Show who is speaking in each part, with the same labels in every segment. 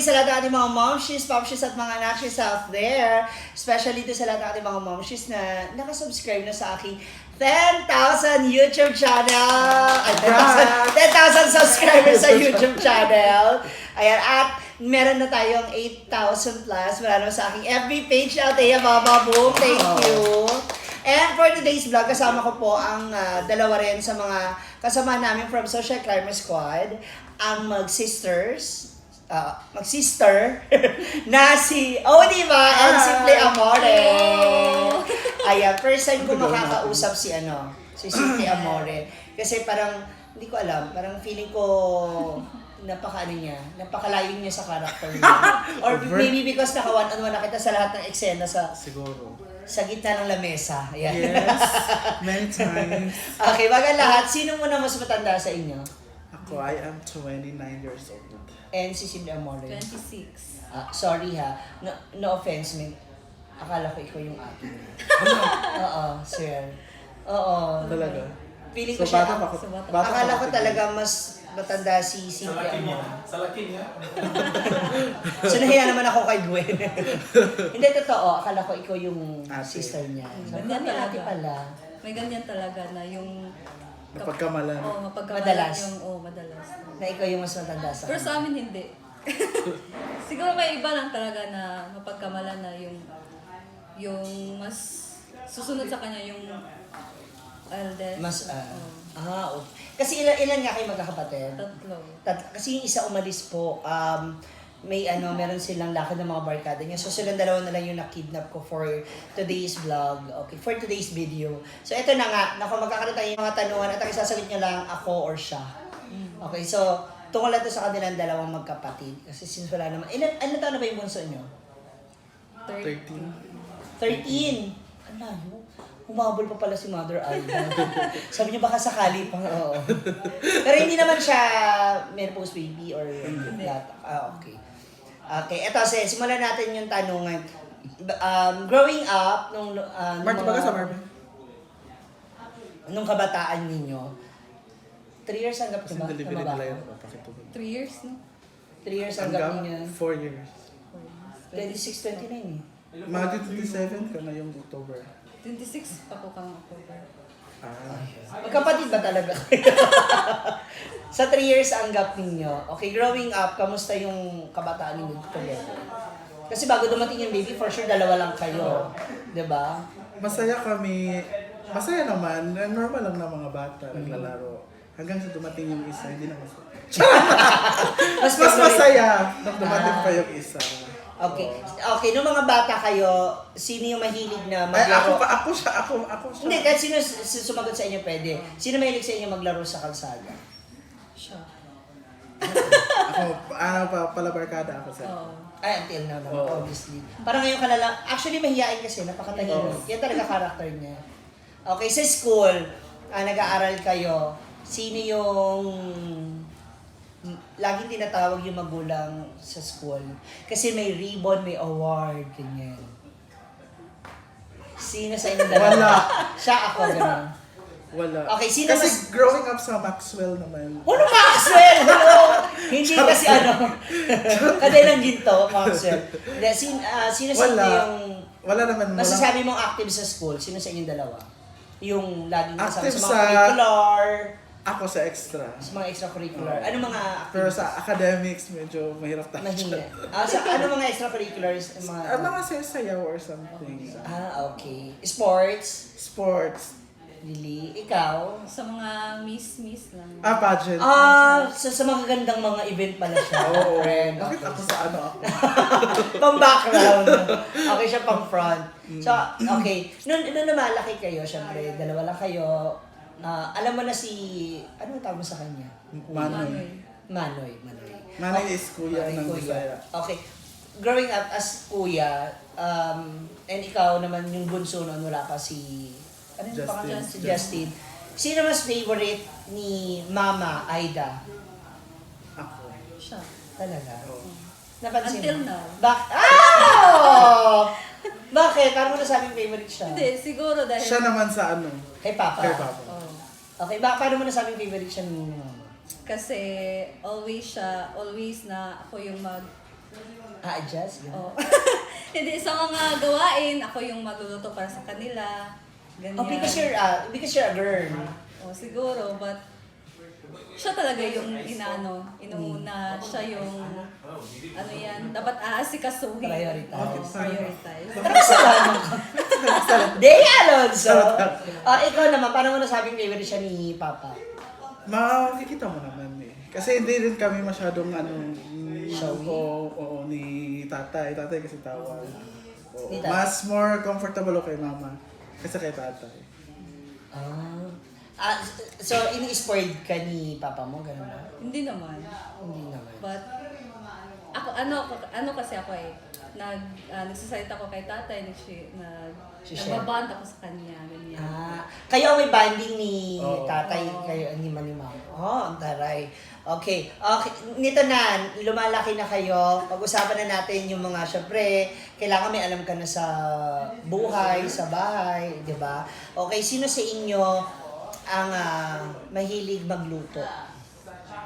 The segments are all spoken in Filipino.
Speaker 1: sa lahat ng ating mga momshies, popshies at mga nakshis out there. Especially to sa lahat ng ating mga momshies na nakasubscribe na sa aking 10,000 YouTube channel. Ay, 10,000 subscribers sa YouTube channel. Ayan, at meron na tayong 8,000 plus. Wala naman sa aking FB page. Althea Baba Boom. Thank you. And for today's vlog, kasama ko po ang dalawa rin sa mga kasama namin from Social Climber Squad. Ang mag-sister na si Odiva and Simple Amore. Ayan, first time ko makakausap si Simple Amore. Kasi parang, hindi ko alam, parang feeling ko napakalayo niya sa character niya. Or maybe because naka-one-on-one na kita sa lahat ng eksena
Speaker 2: Siguro.
Speaker 1: sa gitna ng lamesa. Ayan.
Speaker 2: Yes, many times.
Speaker 1: Okay, baga lahat, sino muna mas matanda sa inyo?
Speaker 2: Ako, I am 29 years old.
Speaker 1: And si Simple Amore?
Speaker 3: 26.
Speaker 1: Sorry ha, no offense, man. Akala ko ikaw yung ate mo. Oo, sir. Oo.
Speaker 2: Talaga?
Speaker 1: Feeling ko
Speaker 2: So,
Speaker 1: siya,
Speaker 2: bata pa ako.
Speaker 1: akala ko talaga mas matanda si Simple Amore.
Speaker 4: Sa laki niya.
Speaker 1: So nahiya naman ako kay Gwen. Hindi, totoo. Akala ko ikaw yung
Speaker 2: Ate.
Speaker 1: sister niya. So,
Speaker 3: Ganyan
Speaker 1: kami ate
Speaker 3: talaga.
Speaker 1: pala.
Speaker 3: May ganyan talaga na yung...
Speaker 2: Napagkamalan.
Speaker 3: Oo, mapagkamalan
Speaker 1: Madalas.
Speaker 3: madalas.
Speaker 1: Na ikaw yung mas matanda sa
Speaker 3: Pero sa amin hindi. Siguro may iba lang talaga na mapagkamalan na yung mas susunod sa kanya yung eldest.
Speaker 1: Mas,
Speaker 3: Oo,
Speaker 1: okay. Kasi ilan nga kayo magkakapatid?
Speaker 3: tatlo.
Speaker 1: Kasi yung isa umalis po, meron silang lakad ng mga barkada niya. So silang dalawa na lang yung nakidnap ko for today's vlog. Okay, for today's video. So ito na nga, magkakaroon tayo ng mga tanungan at ang isasagot niyo lang ako or siya. Okay, so tungkol na to sa kanilang dalawang magkapatid. Kasi since wala naman, ano taon na ba yung bunso niyo?
Speaker 3: 13.
Speaker 1: 13! Ano? Humabol pa pala si Mother Alba. Sabi niya baka sakali pa. Oo. Pero hindi naman siya menopause baby or that. Okay. Okay, eto simulan natin yung tanungan. Growing up, nung nung kabataan ninyo, 3 years hanggang
Speaker 2: Kasi
Speaker 1: ba?
Speaker 2: delivery
Speaker 1: Tama ba
Speaker 2: nila
Speaker 1: ako?
Speaker 2: yun. Pakituloy.
Speaker 3: 3 years, no?
Speaker 1: 3 years hanggang ninyo.
Speaker 2: 4 years.
Speaker 1: 26, 29 eh.
Speaker 2: Mga 27 ka na yung October.
Speaker 3: 26 pa ko kang October.
Speaker 1: Magkapatid ba talaga kayo? Sa 3 years ang gap ninyo. Okay, growing up, kamusta yung kabataan ninyo together? Kasi bago dumating yung baby, for sure dalawa lang kayo. 'Di ba?
Speaker 2: Masaya kami. Masaya naman. Normal lang na mga bata. Naglalaro. Hanggang sa dumating yung isa, hindi na masaya. Mas masaya nung dumating pa yung isa.
Speaker 1: Okay. Okay, nung mga bata kayo, sino yung mahilig na
Speaker 2: Ay,
Speaker 1: maglaro?
Speaker 2: ako siya.
Speaker 1: Hindi, kahit sino sumagot sa inyo pwede. Sino mahilig sa inyo maglaro sa kalsada?
Speaker 3: Siya.
Speaker 2: Ako, palabarkada ako sa.
Speaker 3: Oo.
Speaker 1: Ay, until now naman,
Speaker 2: Oo.
Speaker 1: obviously. Parang ngayon ka na lang, actually mahihain kasi, napakatahimik. Yan talaga character niya. Okay, sa school, nag-aaral kayo, sino yung laging tinatawag yung magulang sa school? Kasi may ribbon, may award, ganyan. Sino sa inyo dalawa?
Speaker 2: Wala.
Speaker 1: Siya, ako, gano'n.
Speaker 2: Wala.
Speaker 1: Okay, sino
Speaker 2: Kasi
Speaker 1: mas-
Speaker 2: growing up sa Maxwell naman.
Speaker 1: Ano Maxwell? Hello! Hindi kasi kaday lang ginto, Maxwell. Hindi, sino sa inyo
Speaker 2: Wala.
Speaker 1: yung
Speaker 2: Wala naman.
Speaker 1: masasabi mong active sa school? Sino sa inyong dalawa? Yung laging kasama
Speaker 2: Active
Speaker 1: sa mga
Speaker 2: sa-
Speaker 1: curricular,
Speaker 2: Ako sa extra.
Speaker 1: sa mga extracurricular. Ano mga
Speaker 2: Pero
Speaker 1: activities?
Speaker 2: sa academics, medyo mahirap tayo.
Speaker 1: Mahina. Ano mga extracurriculars?
Speaker 2: Mga sayaw or something.
Speaker 1: Okay. Sports?
Speaker 2: Sports.
Speaker 1: Lily, ikaw?
Speaker 3: Sa mga miss lang.
Speaker 2: Pageant.
Speaker 1: Sa mga gandang mga event pala siya.
Speaker 2: Oo.
Speaker 1: Friend.
Speaker 2: Bakit
Speaker 1: Okay.
Speaker 2: ako sa ano ako?
Speaker 1: Pang background. Okay siya pang front. So, okay. Nung lumalaki kayo, syempre, dalawa lang kayo. Alam mo na ano tawag mo sa kanya?
Speaker 2: Manoy.
Speaker 1: Manoy.
Speaker 2: Manoy is kuya
Speaker 1: Manoy,
Speaker 2: ng
Speaker 1: kuya.
Speaker 2: Bisaya.
Speaker 1: Okay. Growing up as kuya, and ikaw naman yung bunso noon, wala pa si... Ano yung
Speaker 2: Justin.
Speaker 1: pangalan? Si Justin. Sino mas favorite ni Mama Aida?
Speaker 2: Ako.
Speaker 3: Siya.
Speaker 1: Talaga?
Speaker 2: Oo.
Speaker 1: Napansin
Speaker 3: Until
Speaker 1: mo?
Speaker 3: now.
Speaker 1: Bakit? Paano mo nasabing favorite siya?
Speaker 3: Hindi, siguro dahil...
Speaker 2: Siya naman sa ano?
Speaker 1: Kay Papa.
Speaker 2: Kay Papa.
Speaker 3: Oo.
Speaker 1: Okay, paano mo nasabing favorite siya ni Mama?
Speaker 3: Kasi always na ako yung
Speaker 1: Adjust?
Speaker 3: Oh. Hindi, sa mga gawain, ako yung magluluto para sa kanila. Ganyan.
Speaker 1: Oh, because you're a girl.
Speaker 3: Oh, siguro, but siya talaga yung inuuna, siya yung, ano yan, dapat aasikasuhin.
Speaker 1: Prioritize.
Speaker 3: Prioritize.
Speaker 1: Nakasalamat ka. Dey Alonso! Ikaw naman, paano mo nasabing favorite siya ni Papa?
Speaker 2: Makikita mo naman eh. Kasi hindi rin kami masyadong
Speaker 1: Showy?
Speaker 2: Oo, ni tatay. Tatay kasi tawag. Oo.
Speaker 1: Ni tatay.
Speaker 2: Mas more comfortable ako kay mama kaysa kay tatay.
Speaker 1: So, ini-spoiled ka ni Papa mo? Ganun ba?
Speaker 3: Hindi naman.
Speaker 1: Hindi naman.
Speaker 3: But, ano kasi ako eh, nagsasalita ko kay tatay, nagbaband ako sa kanya, ganyan.
Speaker 1: Kayo ang may banding ni
Speaker 2: Oo.
Speaker 1: tatay,
Speaker 3: Oo.
Speaker 1: kayo ni Mama. Ang taray. Okay. Nito na, lumalaki na kayo. Pag-usapan na natin yung mga, syempre, kailangan may alam ka na sa buhay, sa bahay, di ba? Okay, sino sa inyo ang mahilig magluto?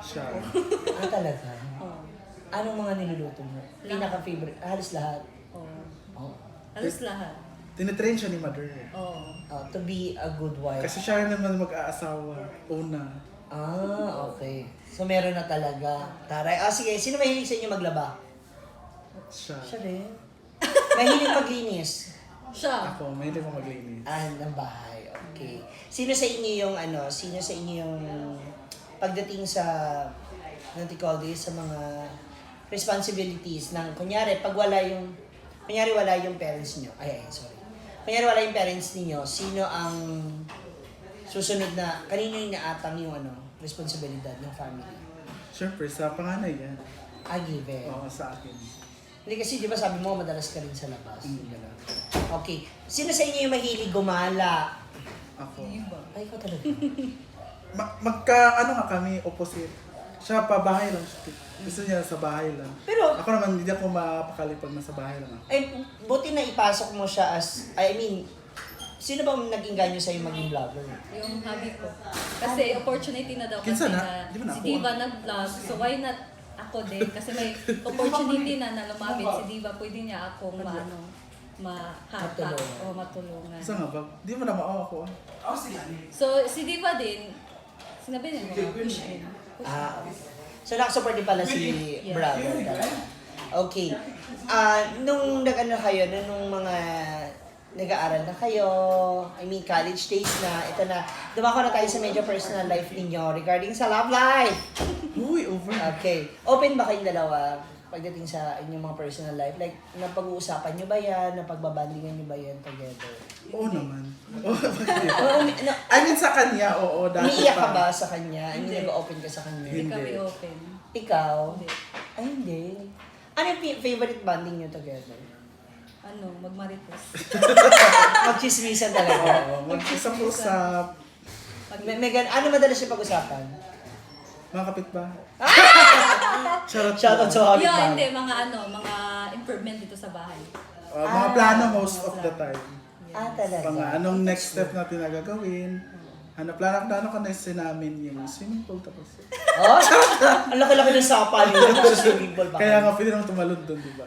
Speaker 2: Siya.
Speaker 1: Talaga?
Speaker 3: Oo.
Speaker 1: Anong mga niluluto mo? Pinaka-favorite? Halos lahat.
Speaker 3: Oo.
Speaker 1: Oh.
Speaker 3: Halos lahat.
Speaker 2: Tinitrain siya ni mother.
Speaker 3: Oo.
Speaker 1: To be a good wife.
Speaker 2: Kasi siya naman mag-aasawa. Una.
Speaker 1: Okay. So, meron na talaga. Taray. Sige. Sino mahilig sa inyo maglaba?
Speaker 2: Siya.
Speaker 1: Siya rin. Mahilig maglinis.
Speaker 3: Siya.
Speaker 2: Ako, may hindi ko maglinis.
Speaker 1: Ng bahay. Okay. Sino sa inyo yung pagdating sa sa mga responsibilities ng kunyari wala yung parents niyo. Kunyari wala yung parents niyo, sino ang susunod na kanino yung naatang yung responsibilidad ng family?
Speaker 2: Siyempre, sa panganay yan.
Speaker 1: Given.
Speaker 2: Oo, sa akin.
Speaker 1: Hindi kasi, di ba sabi mo, madalas ka rin sa labas. Ganun. Okay. Sino sa inyo yung mahilig gumala?
Speaker 2: Ako.
Speaker 1: Ay, ikaw talaga.
Speaker 2: Kami, opposite. Siya pa bahay lang siya. Gusto niya sa bahay lang.
Speaker 1: Pero,
Speaker 2: Ako naman, hindi ako mapakali pag nasa bahay lang ako.
Speaker 1: buti na ipasok mo siya sino bang naging ganyo sa'yo maging vlogger?
Speaker 3: Yung hobby ko. Kasi opportunity na daw kasi
Speaker 2: Kinsa na? Di ba na
Speaker 3: si
Speaker 2: ako?
Speaker 3: Diva nag-vlog. So why not ako din? Kasi may opportunity na lumapit si Diva. Pwede niya akong mahata o matulungan.
Speaker 2: Isa nga ba? Di mo na maawa ako.
Speaker 3: So si Diva din, sinabi niya mga push in.
Speaker 1: So nakasupport din pala si
Speaker 3: Yeah.
Speaker 1: brother talaga. Okay. Nung kayo, nung mga nag-aaral na kayo, college days na, ito na, dumako na tayo sa medyo personal life ninyo regarding sa love life.
Speaker 2: Uy, over.
Speaker 1: Okay. Open ba kayong dalawa pagdating sa inyong mga personal life? Like, napag-uusapan nyo ba yan? Napagbabandingan nyo ba yan together?
Speaker 2: Oo naman. Oo, bakit?
Speaker 1: No,
Speaker 2: I mean, sa kanya, oo. Dati
Speaker 1: umiiyak ka
Speaker 2: pa.
Speaker 1: ba sa kanya?
Speaker 3: Hindi.
Speaker 1: Nag-open ka sa kanya?
Speaker 3: Hindi
Speaker 2: Hindi.
Speaker 3: kami open.
Speaker 1: Ikaw?
Speaker 3: Hindi.
Speaker 1: Ay, hindi. Ano yung favorite bonding nyo together?
Speaker 3: Magmarites.
Speaker 1: Magchismisan talaga.
Speaker 2: Oo, mag-usap-usap.
Speaker 1: Ano madalas yung pag-usapan?
Speaker 2: Mga kapitbahay. Charot.
Speaker 1: Shoutout sa habit
Speaker 3: Yeah,
Speaker 1: ba?
Speaker 3: hindi. Mga improvement dito sa bahay.
Speaker 2: Mga plano most of the time.
Speaker 1: Talaga.
Speaker 2: Mga anong next step natin na gagawin. Plano ko na namin yung swimming pool tapos.
Speaker 1: Oh, ang laki-laki ng sapa niyo sa swimming pool ba?
Speaker 2: Kaya nga pwede naman tumalon doon, di ba?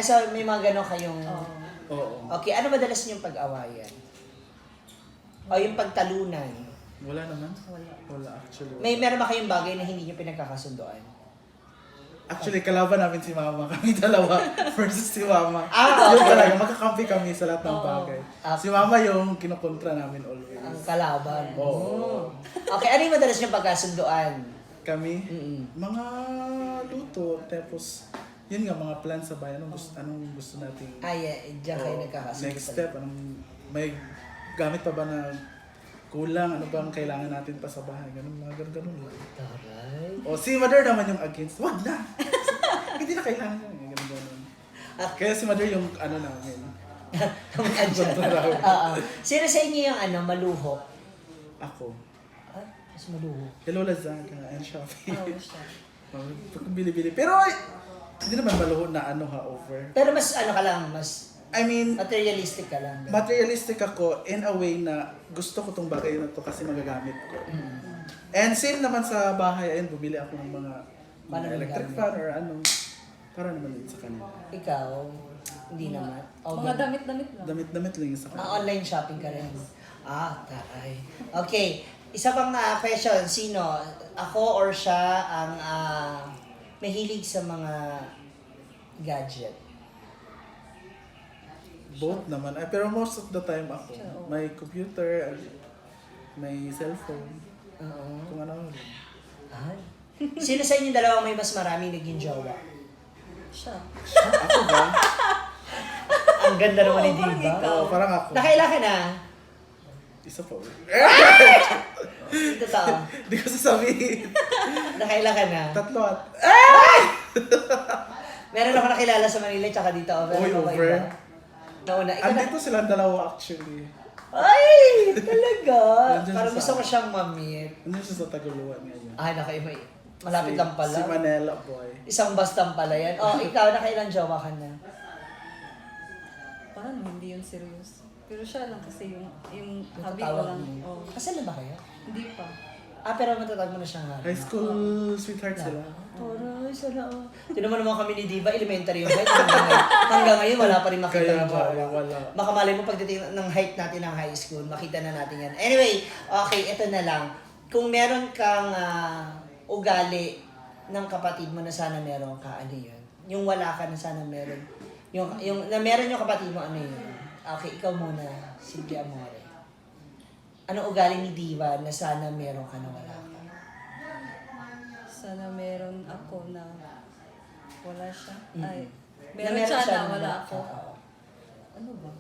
Speaker 1: So may mga gano'n kayong...
Speaker 2: Oo.
Speaker 1: Okay, ano madalas niyong pag-awayan? O yung pagtalunan?
Speaker 2: Wala naman.
Speaker 3: Wala.
Speaker 2: Actually.
Speaker 1: Meron ba kayong bagay na hindi niyo pinagkakasundoan?
Speaker 2: Actually, kalaban namin si Mama. Kami dalawa versus si Mama.
Speaker 1: Okay.
Speaker 2: Yun talaga, magkakampi kami sa lahat ng
Speaker 3: Oo.
Speaker 2: bagay. Si Mama yung kinukontra namin always.
Speaker 1: Ang kalaban.
Speaker 2: Oo.
Speaker 1: Okay, ano yung madalas niyong pagkasundoan?
Speaker 2: Kami,
Speaker 1: Mm-mm.
Speaker 2: mga luto, tapos yun nga, mga plans sa bayan. Anong gusto natin?
Speaker 1: Diyan kayo
Speaker 2: Oo,
Speaker 1: nagkakasundo.
Speaker 2: next step, may gamit pa ba na kulang? Ano bang kailangan natin pa sa bahay? Ganun, mga ganun lang.
Speaker 1: Taray.
Speaker 2: O, si Mother naman yung against. Wag na! Hindi na kailangan yun. Ganun. Kaya si Mother yung namin.
Speaker 1: Sino sa inyo yung maluho?
Speaker 2: Ako.
Speaker 1: Mas maluho.
Speaker 2: Kay Lola Zaga and Shopee.
Speaker 3: Oo, siya.
Speaker 2: Bili-bili. Pero hindi naman maluho na over.
Speaker 1: Pero mas ka lang, mas
Speaker 2: I mean,
Speaker 1: materialistic ka lang.
Speaker 2: materialistic ako in a way na gusto ko tong bagay na to kasi magagamit ko. And same naman sa bahay, ayun, bumili ako ng mga
Speaker 1: Paano
Speaker 2: electric
Speaker 1: magagamit?
Speaker 2: fan or ano. para naman din sa kanila.
Speaker 1: Ikaw, hindi naman. Oh,
Speaker 3: Mga damit-damit lang.
Speaker 2: Damit-damit lang yung sa kanila.
Speaker 1: online shopping ka rin. Taray. Okay. Isa pang question. Sino? Ako or siya ang mahilig sa mga gadget?
Speaker 2: Both naman. Pero most of the time ako.
Speaker 3: Oo.
Speaker 2: May computer, may cellphone.
Speaker 1: Oo.
Speaker 2: Kung ano.
Speaker 1: Ay. Sino sa inyong dalawang may mas maraming naging jowa?
Speaker 3: Siya.
Speaker 2: Ako ba?
Speaker 1: Ang ganda naman ni
Speaker 3: Oo, parang
Speaker 1: Diva.
Speaker 3: ikaw.
Speaker 2: Oo, parang ako.
Speaker 1: Nakailan ka na?
Speaker 2: Isa pa.
Speaker 1: Totoo.
Speaker 2: Hindi ko sasabihin.
Speaker 1: Nakailan ka na?
Speaker 2: Tatlo at...
Speaker 1: Meron ako nakilala sa Manila tsaka dito.
Speaker 2: Uy,
Speaker 1: Meron ako
Speaker 2: over.
Speaker 1: iba. Nauna. Ikaw na.
Speaker 2: Andito silang dalawa actually.
Speaker 1: Ay! Talaga?
Speaker 2: Nandiyan
Speaker 1: Parang
Speaker 2: siya
Speaker 1: gusto
Speaker 2: sa-
Speaker 1: ko siyang mamit.
Speaker 2: Ano siya sa Tagaluan ngayon?
Speaker 1: Ay, nakaimay. Malapit lang pala.
Speaker 2: Si Manila boy.
Speaker 1: Isang bastang pala yan. Ikaw, nakailan jowa ka na?
Speaker 3: Parang hindi yun serious. Pero siya lang kasi yung hobby ko
Speaker 1: Natatawag
Speaker 3: lang.
Speaker 1: mo.
Speaker 3: Oh,
Speaker 1: Kasal na ba kayo?
Speaker 3: hindi pa.
Speaker 1: Pero matatag mo na siyang
Speaker 2: High school sweetheart sila.
Speaker 1: Taray, sana. Tinan mo naman kami ni Diva, elementary yung height. Hanggang ngayon, wala pa rin makita
Speaker 2: Kaya
Speaker 1: ng
Speaker 2: nga,
Speaker 1: jowa.
Speaker 2: wala.
Speaker 1: Baka malay mo pagdating ng height natin ng high school, makita na natin yan. Anyway, okay, ito na lang. Kung meron kang ugali ng kapatid mo na sana meron ka, ano yun? Yung wala ka na sana meron. Yung na meron yung kapatid mo, ano yun? Okay, ikaw muna, Silvia Amore. Ano ugali ni Diva na sana meron ka na wala ka?
Speaker 3: Sana meron ako na wala siya. Ay,
Speaker 1: Na
Speaker 3: meron siya na wala ako.
Speaker 1: Oo.
Speaker 3: Ano ba?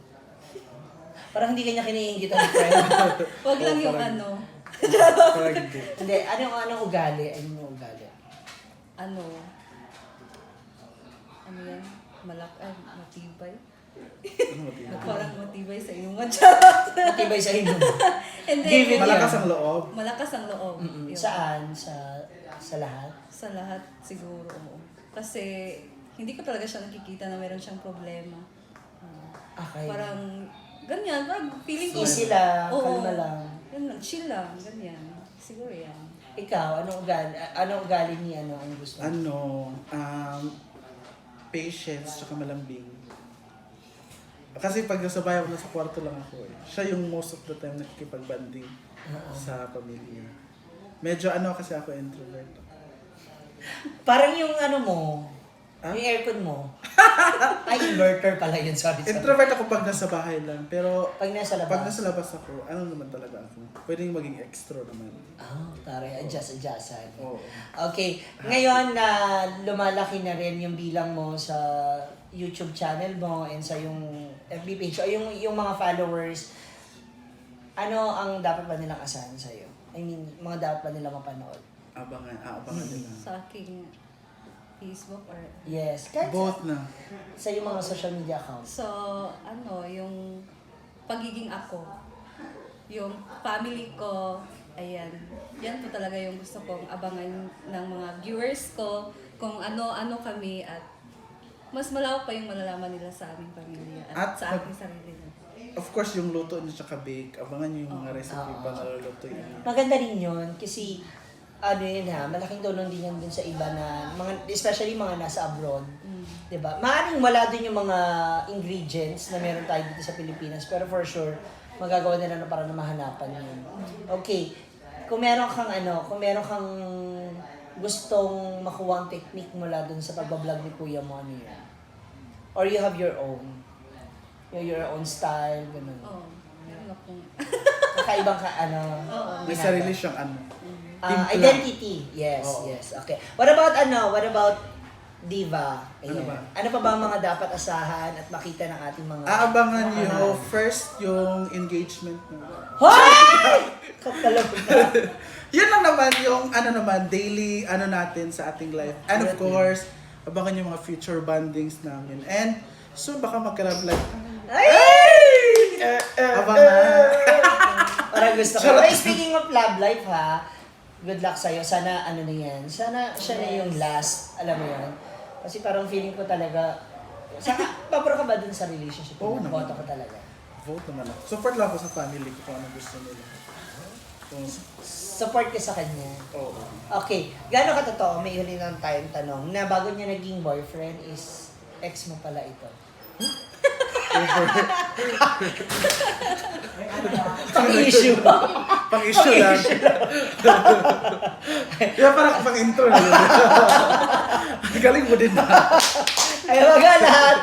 Speaker 1: Parang hindi kanya kiniingit ang friend.
Speaker 3: Wag lang yung
Speaker 2: parang-
Speaker 3: ano.
Speaker 2: Parang hindi.
Speaker 1: Hindi, anong ugali? Anong ugali?
Speaker 3: Ano yan? Matibay.
Speaker 2: Ano mo tingin?
Speaker 3: Parang matibay sa inuman. Charot!
Speaker 1: Matibay sa inyo.
Speaker 3: Hindi.
Speaker 1: Give it
Speaker 2: Malakas ang loob.
Speaker 3: Malakas ang loob. Yun.
Speaker 1: Saan? Sa lahat?
Speaker 3: Sa lahat siguro. Oo. Kasi hindi ko talaga siya nakikita na meron siyang problema.
Speaker 1: Okay.
Speaker 3: Parang ganyan. Parang feeling ko.
Speaker 1: Easy lang,
Speaker 3: Oo.
Speaker 1: kalma lang.
Speaker 3: Yan lang. Chill lang. Ganyan. Siguro yan.
Speaker 1: Ikaw, anong ugali ni ang gusto mo?
Speaker 2: Ano, patience, tsaka malambing. Kasi pag nasa bahay ako, nasa kwarto lang ako eh. Siya yung most of the time nakikipag-banding sa pamilya. Medyo kasi ako introvert.
Speaker 1: Parang yung mo, yung aircon mo. Ay, inverter pala yun. Sorry.
Speaker 2: Introvert ako pag nasa bahay lang, pero
Speaker 1: Pag nasa labas.
Speaker 2: pag nasa labas ako, ano naman talaga ako. Pwedeng maging extra naman.
Speaker 1: Taray, adjustan.
Speaker 2: Oo.
Speaker 1: Okay, ngayon na lumalaki na rin yung bilang mo sa YouTube channel mo and sa yung FB page o yung mga followers, ano ang dapat ba nilang asahan sa'yo? I mean, mga dapat ba nila mapanood?
Speaker 2: Abangan nila.
Speaker 3: Sa aking Facebook or...
Speaker 1: Yes, kahit
Speaker 2: Both na.
Speaker 1: sa yung mga social media accounts.
Speaker 3: So, yung pagiging ako, yung family ko, ayan. Yan po talaga yung gusto kong abangan ng mga viewers ko, kung ano-ano kami at mas malawak pa yung malalaman nila sa aming pamilya at
Speaker 2: At
Speaker 3: sa aking sarili na.
Speaker 2: Of course, yung luto niya tsaka bake, abangan niyo yung mga recipe pa na lulutuin niya.
Speaker 1: Maganda rin yun kasi malaking tulong din yan dun sa iba na, especially mga nasa abroad. Diba? Maaaring wala din yung mga ingredients na meron tayo dito sa Pilipinas, pero for sure, magagawa nila na para na mahanapan yun. Okay, kung meron kang gustong makuha ang technique mula dun sa pagbablog ni Kuya mo, ano yun? Or you have your own? Your own style, ganun.
Speaker 3: Meron akong...
Speaker 1: Kakaibang
Speaker 2: May
Speaker 1: ginagawa.
Speaker 2: sarili siyang timpla.
Speaker 1: Identity. Yes,
Speaker 2: Oo.
Speaker 1: yes. Okay. What about Diva? Ayan.
Speaker 2: Ano ba?
Speaker 1: Ano pa ba ang mga dapat asahan at makita ng ating mga...
Speaker 2: Aabangan niyo first yung engagement mo.
Speaker 1: Hoy! Kapalabog na.
Speaker 2: Yun lang naman yung daily natin sa ating life. And of course, abangan yung mga future bondings namin. And soon baka magka-love life tayo.
Speaker 1: Ay!
Speaker 2: Abangan.
Speaker 1: Parang gusto ko. Hey, speaking of love life ha, good luck sa'yo. Sana na yan. Sana siya na yung last. Alam mo yan. Kasi parang feeling ko talaga, pabor ka ba dun sa relationship?
Speaker 2: Oo naman.
Speaker 1: Boto ko talaga.
Speaker 2: Vote naman ako. Support lang ako sa family ko kung ano gusto nila. So,
Speaker 1: support ka sa kanya.
Speaker 2: Oo.
Speaker 1: Okay, gaano katotoo, may huli lang tayong tanong, na bago niya naging boyfriend is ex mo pala ito? Pang-issue.
Speaker 2: Pang-issue lang. Yan parang pang-intro na yun. Galing mo din na.
Speaker 1: Ay, mga lahat.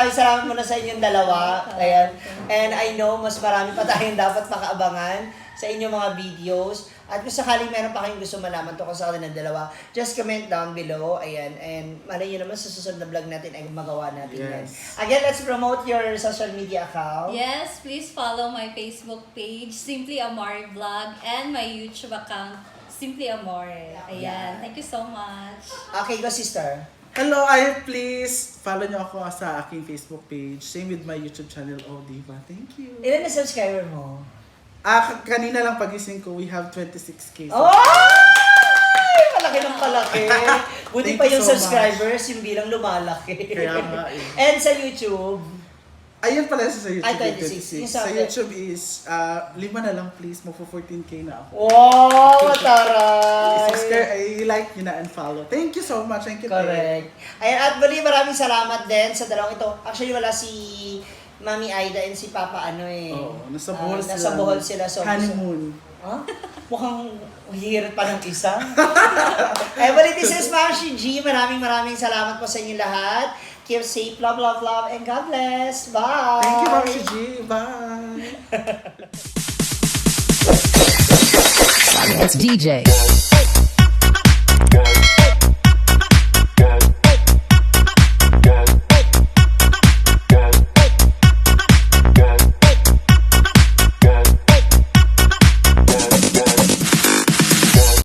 Speaker 1: Maraming salamat muna sa inyong dalawa. Ayan. And I know, mas marami pa tayong dapat makaabangan sa inyong mga videos. At kung sakaling meron pa kayong gusto malaman tungkol sa kanila dalawa, just comment down below. Ayan. And malay nyo naman sa susunod na vlog natin ay magawa natin yan.
Speaker 2: Yes.
Speaker 1: Again, let's promote your social media account.
Speaker 3: Yes, please follow my Facebook page, Simply Amore Vlog, and my YouTube account, Simply Amore. Ayan, thank you so much.
Speaker 1: Okay, go sister.
Speaker 2: Hello, I please follow nyo ako sa aking Facebook page. Same with my YouTube channel, Oh Diva. Thank you.
Speaker 1: Ilan na subscriber mo?
Speaker 2: Kanina lang pagising ko, we have 26K.
Speaker 1: Oh! Ay! Palaki ng palaki. Buti
Speaker 2: Thank
Speaker 1: pa
Speaker 2: you
Speaker 1: yung
Speaker 2: so
Speaker 1: subscribers, yung bilang lumalaki.
Speaker 2: Kaya nga eh.
Speaker 1: And sa YouTube,
Speaker 2: Ayun pala sa YouTube.
Speaker 1: Ay, 26.
Speaker 2: 26.
Speaker 1: Yung
Speaker 2: Sa
Speaker 1: sa-
Speaker 2: YouTube is, 5 na lang please. Magpo 14K na ako.
Speaker 1: wow, taray!
Speaker 2: I-subscribe, i-like nyo na and follow. Thank you so much. Thank you.
Speaker 1: Correct. Ayan, at muli maraming salamat din sa dalawang ito. Actually, wala si Mami Aida and si Papa
Speaker 2: Oo, nasa Bohol sila.
Speaker 1: Nasa Bohol sila. So,
Speaker 2: Honeymoon.
Speaker 1: Huh? Mukhang hihirit pa ng isa. Eh, well, this is Marcy G. Maraming salamat po sa inyo lahat. Keep safe, love, and God bless. Bye!
Speaker 2: Thank you, Marcy G. Bye!
Speaker 4: It's DJ.